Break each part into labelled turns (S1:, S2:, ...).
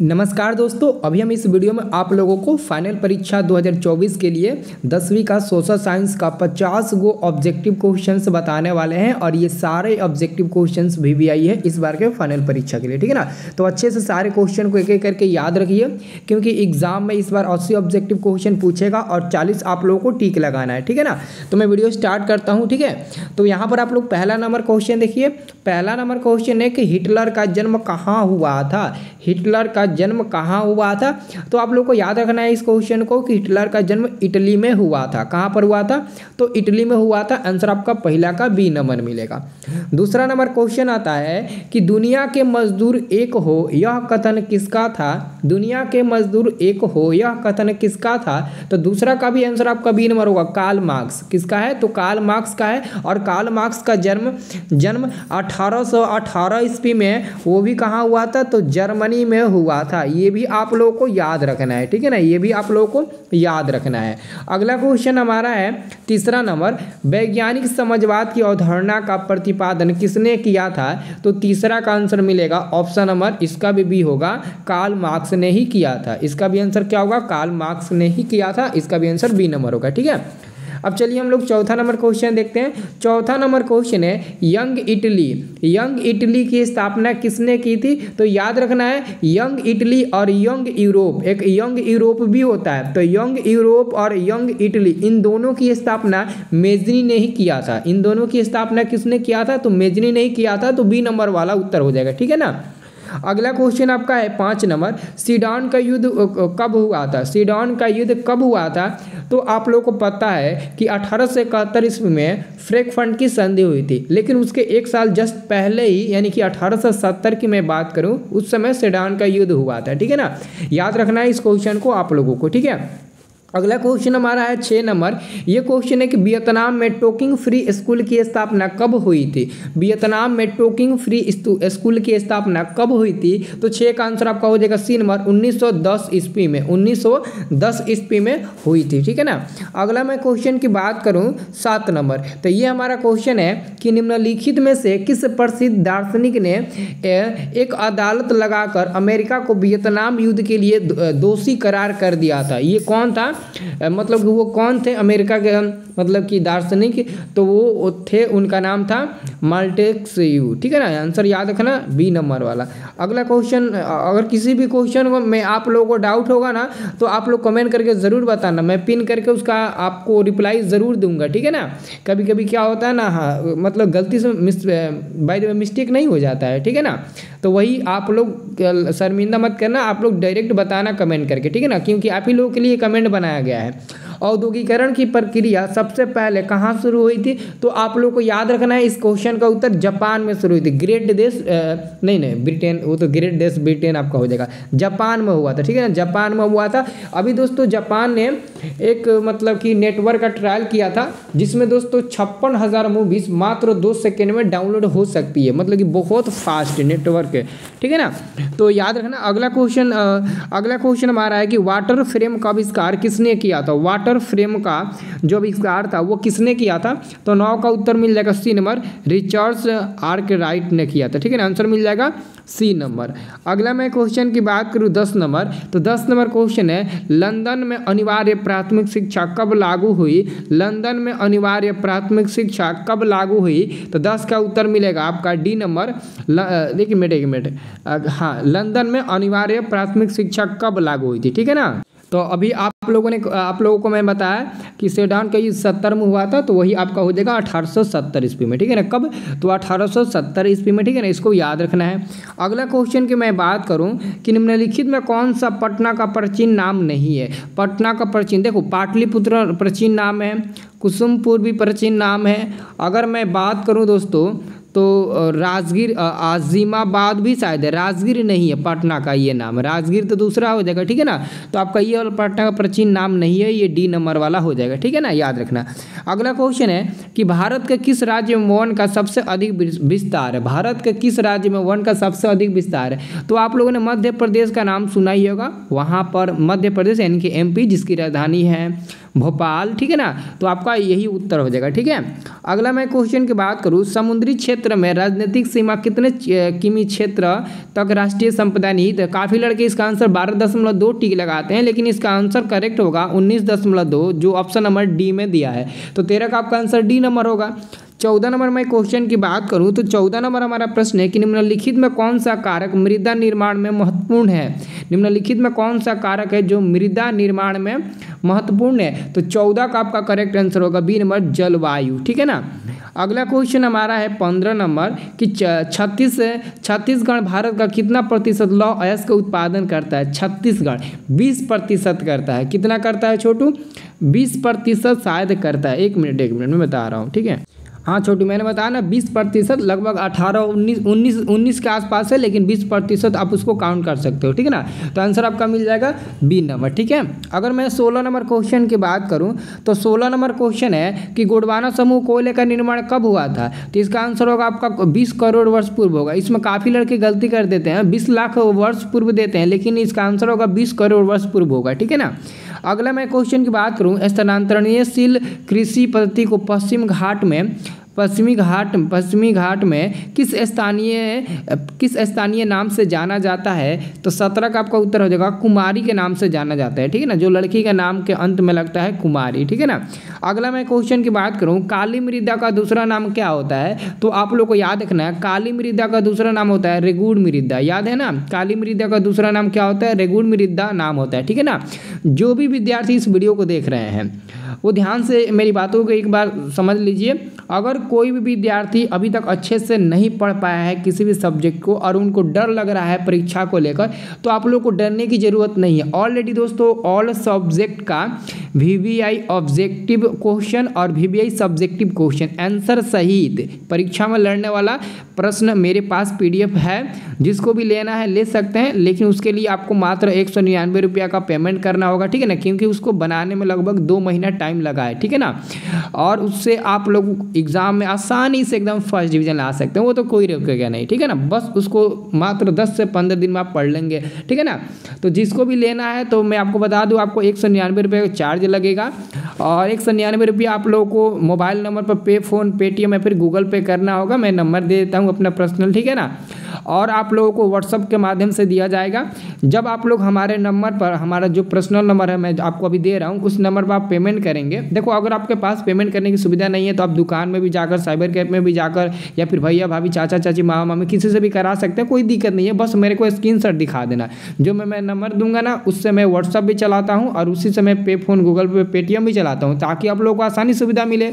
S1: नमस्कार दोस्तों, अभी हम इस वीडियो में आप लोगों को फाइनल परीक्षा 2024 के लिए 10वीं का सोशल साइंस का 50 गो ऑब्जेक्टिव क्वेश्चंस बताने वाले हैं। और ये सारे ऑब्जेक्टिव क्वेश्चंस भी आई है इस बार के फाइनल परीक्षा के लिए, ठीक है ना। तो अच्छे से सारे क्वेश्चन को एक एक करके याद रखिए, क्योंकि एग्जाम में इस बार 80 ऑब्जेक्टिव क्वेश्चन पूछेगा और 40 आप लोगों को टिक लगाना है, ठीक है ना। तो मैं वीडियो स्टार्ट करता हूँ, ठीक है। तो यहाँ पर आप लोग पहला नंबर क्वेश्चन देखिए। पहला नंबर क्वेश्चन है कि हिटलर का जन्म कहाँ हुआ था। हिटलर का जन्म कहाँ हुआ था, तो आप लोग को याद रखना है इस क्वेश्चन को कि हिटलर का जन्म इटली में हुआ था। कहाँ पर हुआ था, तो इटली में हुआ था। आंसर आपका पहला का बी नंबर मिलेगा। दूसरा नंबर क्वेश्चन आता है कि दुनिया के मजदूर एक हो यह कथन किसका था। दुनिया के मजदूर एक हो यह कथन किसका था, तो दूसरा का भी आंसर आपका बी नंबर होगा। कार्ल मार्क्स किसका है, तो कार्ल मार्क्स का है। और कार्ल मार्क्स का जन्म 1818 ईस्वी में, वो भी कहाँ हुआ था, तो जर्मनी में हुआ था। ये भी आप लोगों को याद रखना है, ठीक है ना। ये भी आप लोगों को याद रखना है। अगला क्वेश्चन हमारा है तीसरा नंबर, वैज्ञानिक समझवाद की अवधारणा का प्रतिपादन किसने किया था, तो तीसरा का आंसर मिलेगा ऑप्शन नंबर, इसका भी होगा, कार्ल मार्क्स ने ही किया था। इसका भी आंसर क्या होगा, कार्ल मार्क्स ने ही किया था। इसका भी आंसर बी नंबर होगा, ठीक है। अब चलिए हम लोग चौथा नंबर क्वेश्चन देखते हैं। चौथा नंबर क्वेश्चन है यंग इटली। यंग इटली की स्थापना किसने की थी, तो याद रखना है यंग इटली और यंग यूरोप, एक यंग यूरोप भी होता है। तो यंग यूरोप और यंग इटली, इन दोनों की स्थापना मेजनी ने ही किया था। इन दोनों की स्थापना किसने किया था, तो मेजनी ने ही किया था। तो बी नंबर वाला उत्तर हो जाएगा, ठीक है ना। अगला क्वेश्चन आपका है 5 नंबर, सीडन का युद्ध कब हुआ था। सीडन का युद्ध कब हुआ था, तो आप लोगों को पता है कि 1871 ईस्वी में फ्रैंकफर्ट की संधि हुई थी। लेकिन उसके एक साल जस्ट पहले ही, यानी कि 1870 की मैं बात करूं, उस समय सीडन का युद्ध हुआ था, ठीक है ना। याद रखना है इस क्वेश्चन को आप लोगों को, ठीक है। अगला क्वेश्चन हमारा है 6 नंबर। ये क्वेश्चन है कि वियतनाम में टोकिंग फ्री स्कूल की स्थापना कब हुई थी। वियतनाम में टोकिंग फ्री स्कूल की स्थापना कब हुई थी, तो 6 का आंसर आपका हो जाएगा सी नंबर, 1910 ईस्वी में। 1910 ईस्वी में हुई थी, ठीक है ना। अगला मैं क्वेश्चन की बात करूं 7 नंबर, तो ये हमारा क्वेश्चन है कि निम्नलिखित में से किस प्रसिद्ध दार्शनिक ने एक अदालत लगाकर अमेरिका को वियतनाम युद्ध के लिए दोषी करार कर दिया था। ये कौन था, मतलब कि वो कौन थे अमेरिका के, मतलब कि दार्शनिक, तो वो थे, उनका नाम था माल्टेस्क्यू, ठीक है ना। आंसर याद रखना बी नंबर वाला। अगला क्वेश्चन, अगर किसी भी क्वेश्चन में आप लोगों को डाउट होगा ना, तो आप लोग कमेंट करके ज़रूर बताना, मैं पिन करके उसका आपको रिप्लाई ज़रूर दूंगा, ठीक है ना। कभी कभी क्या होता है ना, हाँ मतलब गलती से बाय द वे मिस्टेक नहीं हो जाता है, ठीक है ना। तो वही आप लोग शर्मिंदा मत करना, आप लोग डायरेक्ट बताना कमेंट करके, ठीक है ना, क्योंकि आप ही लोगों के लिए कमेंट बनाया गया है। औद्योगिकरण की प्रक्रिया सबसे पहले कहाँ शुरू हुई थी, तो आप लोग को याद रखना है इस क्वेश्चन का उत्तर जापान में शुरू हुई थी। ग्रेट देश नहीं ब्रिटेन, वो तो ग्रेट देश ब्रिटेन आपका हो जाएगा। जापान में हुआ था, ठीक है ना, जापान में हुआ था। अभी दोस्तों जापान ने एक मतलब कि नेटवर्क का ट्रायल किया था, जिसमें दोस्तों 56,000 मूवीज मात्र 2 सेकेंड में डाउनलोड हो सकती है, मतलब कि बहुत फास्ट नेटवर्क है, ठीक है ना। तो याद रखना। अगला क्वेश्चन हमारा है कि वाटर फ्रेम का आविष्कार किसने किया था। वाटर फ्रेम का जो आविष्कार था वो किसने किया था, तो 9 का उत्तर मिल जाएगा सी नंबर, रिचर्ड आर्कराइट ने किया था, ठीक है ना। आंसर मिल जाएगा सी नंबर। अगला मैं क्वेश्चन की बात करूं 10 नंबर, तो 10 नंबर क्वेश्चन है लंदन में अनिवार्य प्राथमिक शिक्षा कब लागू हुई। लंदन में अनिवार्य प्राथमिक शिक्षा कब लागू हुई, तो 10 का उत्तर मिलेगा आपका डी नंबर। एक मिनट, हाँ, लंदन में अनिवार्य प्राथमिक शिक्षा कब लागू हुई थी, ठीक है ना। तो अभी आप लोगों को मैं बताया कि सेडान का युद्ध 70 में हुआ था, तो वही आपका हो जाएगा 1870 ईस्वी में, ठीक है ना। कब, तो 1870 ईस्वी में, ठीक है ना, इसको याद रखना है। अगला क्वेश्चन की मैं बात करूं कि निम्नलिखित में कौन सा पटना का प्राचीन नाम नहीं है। पटना का प्राचीन, देखो पाटलिपुत्र प्राचीन नाम है, कुसुमपुर भी प्राचीन नाम है। अगर मैं बात करूँ दोस्तों, तो राजगीर, आजिमाबाद भी शायद है, राजगीर नहीं है पटना का ये नाम, राजगीर तो दूसरा हो जाएगा, ठीक है ना। तो आपका ये वाला पटना का प्राचीन नाम नहीं है, ये डी नंबर वाला हो जाएगा, ठीक है ना, याद रखना। अगला क्वेश्चन है कि भारत के किस राज्य में वन का सबसे अधिक विस्तार है। भारत के किस राज्य में वन का सबसे अधिक विस्तार है, तो आप लोगों ने मध्य प्रदेश का नाम सुना ही होगा। वहाँ पर मध्य प्रदेश यानी कि MP, जिसकी राजधानी है भोपाल, ठीक है ना। तो आपका यही उत्तर हो जाएगा, ठीक है। अगला मैं क्वेश्चन की बात करूँ, समुद्री क्षेत्र में राजनीतिक सीमा कितने किमी क्षेत्र तक राष्ट्रीय संपदा निहित है। काफ़ी लड़के इसका आंसर 12.2 टिक लगाते हैं, लेकिन इसका आंसर करेक्ट होगा 19.2, जो ऑप्शन नंबर डी में दिया है। तो 13 का आपका आंसर डी नंबर होगा। 14 नंबर मैं क्वेश्चन की बात करूं तो 14 नंबर हमारा प्रश्न है कि निम्नलिखित में कौन सा कारक मृदा निर्माण में महत्वपूर्ण है। निम्नलिखित में कौन सा कारक है जो मृदा निर्माण में महत्वपूर्ण है। तो 14 का आपका करेक्ट आंसर होगा बी नंबर, जलवायु, ठीक है ना। अगला क्वेश्चन हमारा है 15 नंबर कि छत्तीसगढ़ भारत का कितना प्रतिशत लौह अयस्क का उत्पादन करता है। छत्तीसगढ़ 20% करता है। कितना करता है छोटू? 20% शायद करता है। एक मिनट में बता रहा हूँ, ठीक है। हाँ छोटू, मैंने बताया ना 20%, लगभग 18-19 के आसपास है, लेकिन 20% आप उसको काउंट कर सकते हो, ठीक है ना। तो आंसर आपका मिल जाएगा बी नंबर, ठीक है। अगर मैं 16 नंबर क्वेश्चन की बात करूं तो 16 नंबर क्वेश्चन है कि गोंडवाना समूह कोयले का निर्माण कब हुआ था। तो इसका आंसर होगा आपका 20 करोड़ वर्ष पूर्व होगा। इसमें काफ़ी लड़के गलती कर देते हैं, 20 लाख वर्ष पूर्व देते हैं, लेकिन इसका आंसर होगा 20 करोड़ वर्ष पूर्व होगा, ठीक है ना। अगला मैं क्वेश्चन की बात करूं, स्थानांतरणीयशील कृषि पद्धति को पश्चिमी घाट में किस स्थानीय नाम से जाना जाता है। तो 17 का आपका उत्तर हो जाएगा कुमारी के नाम से जाना जाता है, ठीक है ना। जो लड़की के नाम के अंत में लगता है कुमारी, ठीक है ना। अगला मैं क्वेश्चन की बात करूं, काली मृदा का दूसरा नाम क्या होता है। तो आप लोग को याद रखना है, काली मृदा का दूसरा नाम होता है रेगुड़ मृदा, याद है ना। काली मृदा का दूसरा नाम क्या होता है? रेगुड़ मृदा नाम होता है, ठीक है ना। जो भी विद्यार्थी इस वीडियो को देख रहे हैं वो ध्यान से मेरी बातों को एक बार समझ लीजिए। अगर कोई भी विद्यार्थी अभी तक अच्छे से नहीं पढ़ पाया है किसी भी सब्जेक्ट को और उनको डर लग रहा है परीक्षा को लेकर, तो आप लोग को डरने की ज़रूरत नहीं है। ऑलरेडी दोस्तों ऑल सब्जेक्ट का VBI ऑब्जेक्टिव क्वेश्चन और VBI सब्जेक्टिव क्वेश्चन आंसर सहित परीक्षा में लड़ने वाला प्रश्न मेरे पास PDF है। जिसको भी लेना है ले सकते हैं, लेकिन उसके लिए आपको मात्र 199 रुपया का पेमेंट करना होगा, ठीक है ना। क्योंकि उसको बनाने में लगभग 2 महीना टाइम लगा है, ठीक है ना। और उससे आप लोग एग्जाम में आसानी से एकदम फर्स्ट डिवीजन ला सकते हैं, वो तो कोई रोकेगा नहीं, ठीक है ना। बस उसको मात्र 10 से 15 दिन में आप पढ़ लेंगे, ठीक है ना। तो जिसको भी लेना है तो मैं आपको बता दूं, आपको 199 रुपये का चार्ज लगेगा और 199 रुपया आप लोगों को मोबाइल नंबर पर पेटीएम या फिर गूगल पे करना होगा। मैं नंबर दे देता हूँ अपना पर्सनल, ठीक है ना। और आप लोगों को व्हाट्सअप के माध्यम से दिया जाएगा। जब आप लोग हमारे नंबर पर, हमारा जो पर्सनल नंबर है मैं आपको अभी दे रहा हूँ, उस नंबर पर आप पेमेंट करेंगे। देखो अगर आपके पास पेमेंट करने की सुविधा नहीं है तो आप दुकान में भी जाकर, साइबर कैफे में भी जाकर, या फिर भैया भाभी चाचा चाची मामा मामी किसी से भी करा सकते हैं, कोई दिक्कत नहीं है। बस मेरे को स्क्रीनशॉट दिखा देना। जो मैं नंबर दूंगा ना उससे मैं व्हाट्सअप भी चलाता हूँ और उसी से मैं पे फोन, गूगल पे, पेटीएम भी चलाता हूँ, ताकि आप लोगों को आसानी सुविधा मिले।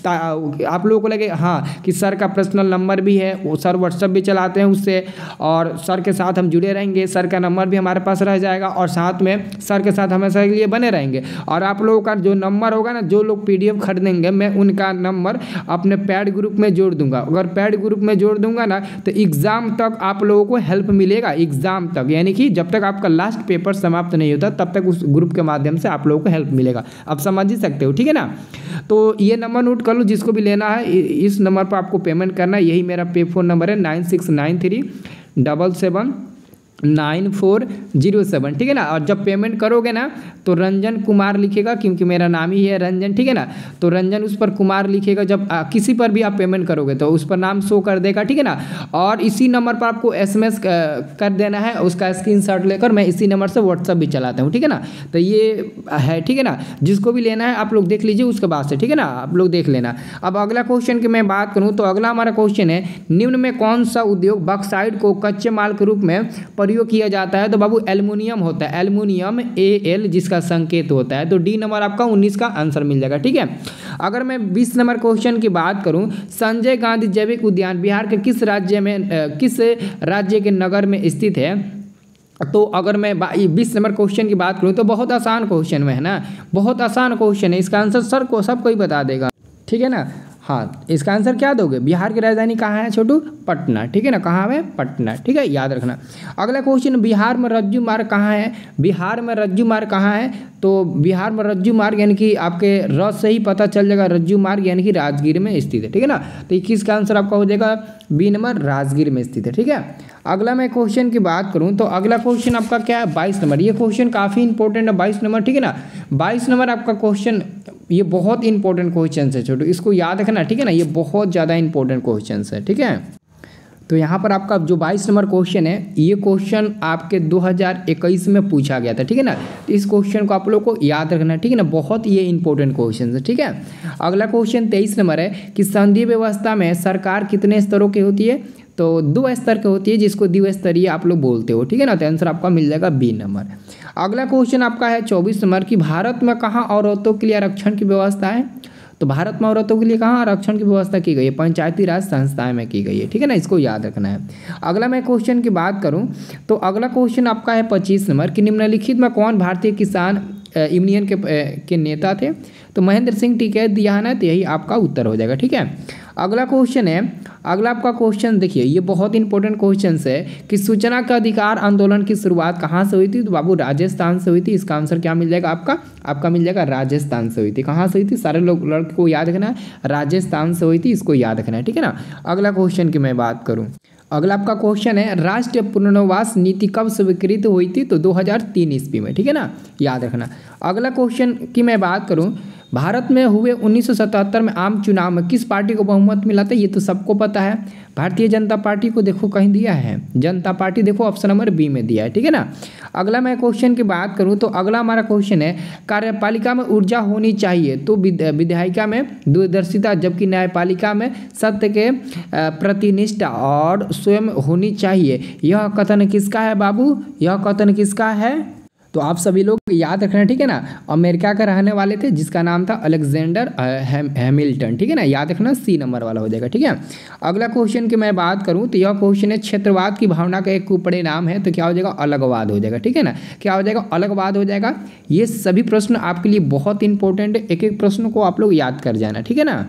S1: आप लोगों को लगे हाँ कि सर का पर्सनल नंबर भी है, वो सर व्हाट्सअप भी चलाते हैं उससे, और सर के साथ हम जुड़े रहेंगे। सर का नंबर भी हमारे पास रह जाएगा और साथ में सर के साथ हमेशा के लिए बने रहेंगे। और आप लोगों का जो नंबर होगा ना, जो लोग PDF खरीदेंगे, मैं उनका नंबर अपने पैड ग्रुप में जोड़ दूंगा। अगर पैड ग्रुप में जोड़ दूंगा ना तो एग्ज़ाम तक आप लोगों को हेल्प मिलेगा। एग्ज़ाम तक यानी कि जब तक आपका लास्ट पेपर समाप्त नहीं होता तब तक उस ग्रुप के माध्यम से आप लोगों को हेल्प मिलेगा। आप समझ ही सकते हो, ठीक है ना। तो ये नंबर नोट कर लो, जिसको भी लेना है इस नंबर पर आपको पेमेंट करना है। यही मेरा पे फ़ोन नंबर है 9693779407, ठीक है ना। और जब पेमेंट करोगे ना तो रंजन कुमार लिखेगा, क्योंकि मेरा नाम ही है रंजन, ठीक है ना। तो रंजन उस पर कुमार लिखेगा। जब किसी पर भी आप पेमेंट करोगे तो उस पर नाम शो कर देगा, ठीक है ना। और इसी नंबर पर आपको SMS कर देना है, उसका स्क्रीनशॉट लेकर। मैं इसी नंबर से व्हाट्सअप भी चलाता हूँ, ठीक है ना। तो ये है, ठीक है ना। जिसको भी लेना है आप लोग देख लीजिए उसके बाद से, ठीक है ना, आप लोग देख लेना। अब अगला क्वेश्चन की मैं बात करूँ तो अगला हमारा क्वेश्चन है, निम्न में कौन सा उद्योग बॉक्साइट को कच्चे माल के रूप में प्रयोग किया जाता है। तो बाबू एल्युमिनियम होता है, एल्युमिनियम Al जिसका संकेत होता है। तो डी नंबर आपका 19 का आंसर मिल जाएगा, ठीक है। अगर मैं 20 नंबर क्वेश्चन की बात करूं, संजय गांधी जैविक उद्यान बिहार के किस राज्य के नगर में स्थित है। तो अगर मैं 20 नंबर क्वेश्चन की बात करूं तो बहुत आसान क्वेश्चन में है ना, बहुत आसान क्वेश्चन है। इसका आंसर सर को सब कोई बता देगा, ठीक है ना। हाँ, इसका आंसर क्या दोगे? बिहार की राजधानी कहाँ है छोटू? पटना, ठीक है ना, कहाँ है? पटना, ठीक है, याद रखना। अगला क्वेश्चन, बिहार में रज्जू मार्ग कहाँ है? बिहार में रज्जू मार्ग कहाँ है? तो बिहार में रज्जू मार्ग यानी कि आपके र से ही पता चल जाएगा, रज्जू मार्ग यानी कि राजगीर में स्थित है, ठीक है ना। तो 21 का आंसर आपका हो जाएगा बी नंबर, राजगीर में स्थित है, ठीक है। अगला मैं क्वेश्चन की बात करूं तो अगला क्वेश्चन आपका क्या है? 22 नंबर। ये क्वेश्चन काफ़ी इंपॉर्टेंट है, 22 नंबर, ठीक है ना। 22 नंबर आपका क्वेश्चन, ये बहुत इंपॉर्टेंट क्वेश्चन है छोटू, इसको याद रखना, ठीक है ना। ये बहुत ज़्यादा इंपॉर्टेंट क्वेश्चन है, ठीक है। तो यहाँ पर आपका जो 22 नंबर क्वेश्चन है, ये क्वेश्चन आपके 2021 में पूछा गया था, ठीक है ना। तो इस क्वेश्चन को आप लोग को याद रखना, ठीक है ना, बहुत ये इंपॉर्टेंट क्वेश्चन है, ठीक है। अगला क्वेश्चन 23 नंबर है कि संघीय व्यवस्था में सरकार कितने स्तरों की होती है? तो 2 स्तर की होती है, जिसको द्विस्तरीय आप लोग बोलते हो, ठीक है ना। तो आंसर आपका मिल जाएगा बी नंबर। अगला क्वेश्चन आपका है 24 नंबर कि भारत में कहाँ औरतों के लिए आरक्षण की व्यवस्था है? तो भारत में औरतों के लिए कहाँ आरक्षण की व्यवस्था की गई है? पंचायती राज संस्थाएं में की गई है, ठीक है ना, इसको याद रखना है। अगला मैं क्वेश्चन की बात करूं तो अगला क्वेश्चन आपका है 25 नंबर कि निम्नलिखित में कौन भारतीय किसान यूनियन के नेता थे? तो महेंद्र सिंह टिकैत दिया ना, तो यही आपका उत्तर हो जाएगा, ठीक है। अगला क्वेश्चन है, अगला आपका क्वेश्चन देखिए, ये बहुत इंपॉर्टेंट क्वेश्चन है कि सूचना का अधिकार आंदोलन की शुरुआत कहाँ से हुई थी? तो बाबू राजस्थान से हुई थी। इसका आंसर क्या मिल जाएगा आपका? आपका मिल जाएगा राजस्थान से हुई थी। कहाँ से हुई थी? सारे लोग लड़के को याद रखना है, राजस्थान से हुई थी, इसको याद रखना है, ठीक है ना। अगला क्वेश्चन की मैं बात करूँ, अगला आपका क्वेश्चन है राष्ट्रीय पुनर्वास नीति कब स्वीकृत हुई थी? तो 2003 ईस्वी में, ठीक है ना, याद रखना। अगला क्वेश्चन की मैं बात करूं, भारत में हुए 1977 में आम चुनाव में किस पार्टी को बहुमत मिला था? ये तो सबको पता है, भारतीय जनता पार्टी को देखो कहीं दिया है, जनता पार्टी देखो ऑप्शन नंबर बी में दिया है, ठीक है ना। अगला मैं क्वेश्चन की बात करूं तो अगला हमारा क्वेश्चन है कार्यपालिका में ऊर्जा होनी चाहिए, तो विधायिका में दूरदर्शिता, जबकि न्यायपालिका में सत्य के प्रतिनिष्ठा और स्वयं होनी चाहिए। यह कथन किसका है बाबू? यह कथन किसका है? तो आप सभी लोग याद रखना, ठीक है ना। अमेरिका का रहने वाले थे जिसका नाम था अलेक्जेंडर हैमिल्टन, ठीक है ना, याद रखना, सी नंबर वाला हो जाएगा, ठीक है। अगला क्वेश्चन की मैं बात करूं तो यह क्वेश्चन है क्षेत्रवाद की भावना का एक परिणाम है, तो क्या हो जाएगा? अलगवाद हो जाएगा, ठीक है ना। क्या हो जाएगा? अलगवाद हो जाएगा। ये सभी प्रश्न आपके लिए बहुत इंपॉर्टेंट है, एक एक प्रश्न को आप लोग याद कर जाना, ठीक है ना।